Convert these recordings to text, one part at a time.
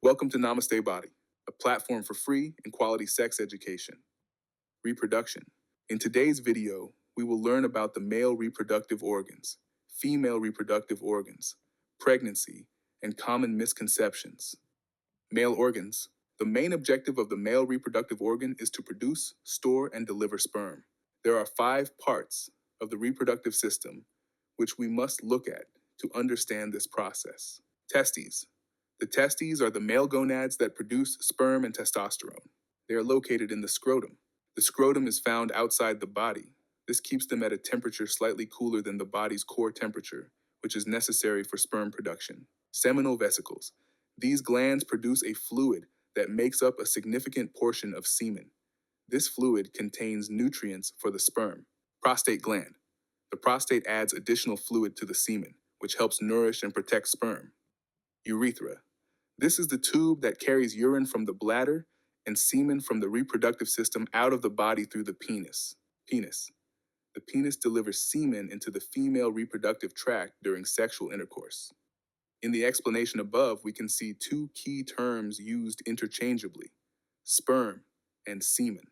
Welcome to Namaste Body, a platform for free and quality sex education. Reproduction. In today's video, we will learn about the male reproductive organs, female reproductive organs, pregnancy, and common misconceptions. Male organs. The main objective of the male reproductive organ is to produce, store, and deliver sperm. There are 5 parts of the reproductive system which we must look at to understand this process. Testes. The testes are the male gonads that produce sperm and testosterone. They are located in the scrotum. The scrotum is found outside the body. This keeps them at a temperature slightly cooler than the body's core temperature, which is necessary for sperm production. Seminal vesicles. These glands produce a fluid that makes up a significant portion of semen. This fluid contains nutrients for the sperm. Prostate gland. The prostate adds additional fluid to the semen, which helps nourish and protect sperm. Urethra. This is the tube that carries urine from the bladder and semen from the reproductive system out of the body through the penis. The penis delivers semen into the female reproductive tract during sexual intercourse. In the explanation above, we can see 2 key terms used interchangeably: sperm and semen.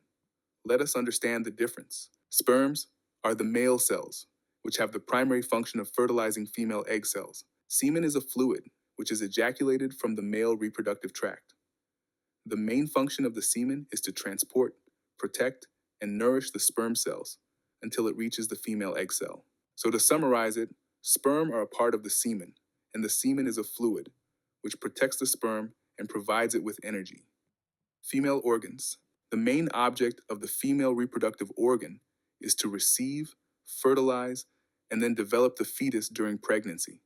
Let us understand the difference. Sperms are the male cells, which have the primary function of fertilizing female egg cells. Semen is a fluid which is ejaculated from the male reproductive tract. The main function of the semen is to transport, protect, and nourish the sperm cells until it reaches the female egg cell. So to summarize it, sperm are a part of the semen, and the semen is a fluid which protects the sperm and provides it with energy. Female organs. The main object of the female reproductive organ is to receive, fertilize, and then develop the fetus during pregnancy.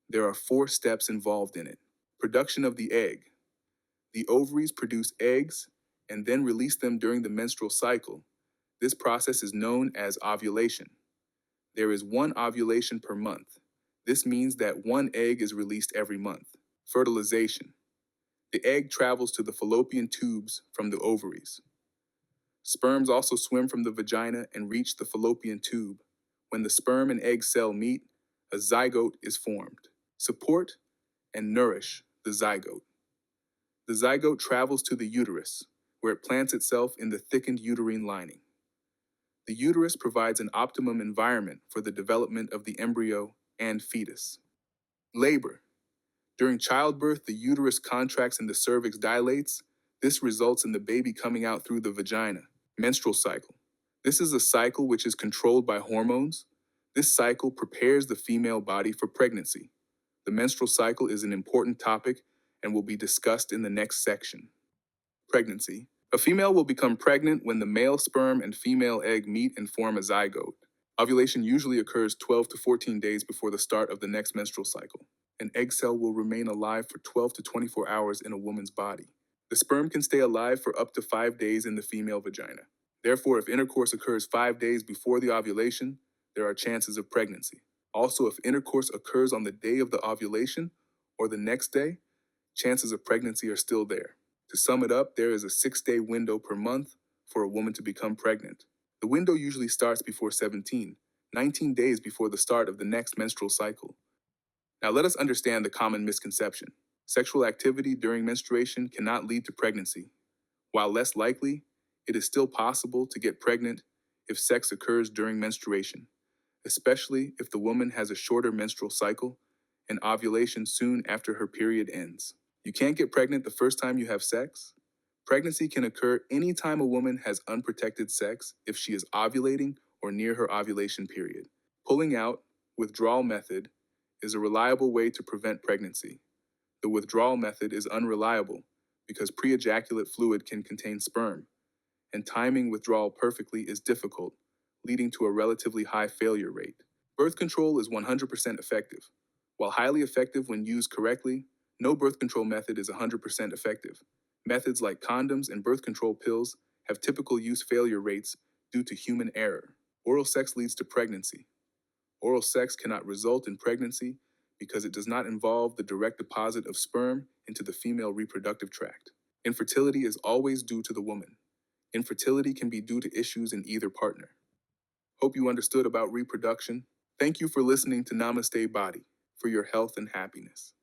There are 4 steps involved in it. Production of the egg. The ovaries produce eggs and then release them during the menstrual cycle. This process is known as ovulation. There is 1 ovulation per month. This means that 1 egg is released every month. Fertilization. The egg travels to the fallopian tubes from the ovaries. Sperms also swim from the vagina and reach the fallopian tube. When the sperm and egg cell meet, a zygote is formed. Support and nourish the zygote. The zygote travels to the uterus, where it plants itself in the thickened uterine lining. The uterus provides an optimum environment for the development of the embryo and fetus. Labor. During childbirth, the uterus contracts and the cervix dilates. This results in the baby coming out through the vagina. Menstrual cycle. This is a cycle which is controlled by hormones. This cycle prepares the female body for pregnancy. The menstrual cycle is an important topic and will be discussed in the next section. Pregnancy. A female will become pregnant when the male sperm and female egg meet and form a zygote. Ovulation usually occurs 12 to 14 days before the start of the next menstrual cycle. An egg cell will remain alive for 12 to 24 hours in a woman's body. The sperm can stay alive for up to 5 days in the female vagina. Therefore, if intercourse occurs 5 days before the ovulation, there are chances of pregnancy. Also, if intercourse occurs on the day of the ovulation or the next day, chances of pregnancy are still there. To sum it up, there is a 6-day window per month for a woman to become pregnant. The window usually starts before 19 days before the start of the next menstrual cycle. Now let us understand the common misconception. Sexual activity during menstruation cannot lead to pregnancy. While less likely, it is still possible to get pregnant if sex occurs during menstruation, especially if the woman has a shorter menstrual cycle and ovulation soon after her period ends. You can't get pregnant the first time you have sex. Pregnancy can occur anytime a woman has unprotected sex if she is ovulating or near her ovulation period. Pulling out, withdrawal method, is a reliable way to prevent pregnancy. The withdrawal method is unreliable because pre-ejaculate fluid can contain sperm, and timing withdrawal perfectly is difficult, leading to a relatively high failure rate. Birth control is 100% effective. While highly effective when used correctly, no birth control method is 100% effective. Methods like condoms and birth control pills have typical use failure rates due to human error. Oral sex leads to pregnancy. Oral sex cannot result in pregnancy because it does not involve the direct deposit of sperm into the female reproductive tract. Infertility is always due to the woman. Infertility can be due to issues in either partner. Hope you understood about reproduction. Thank you for listening to Namaste Body for your health and happiness.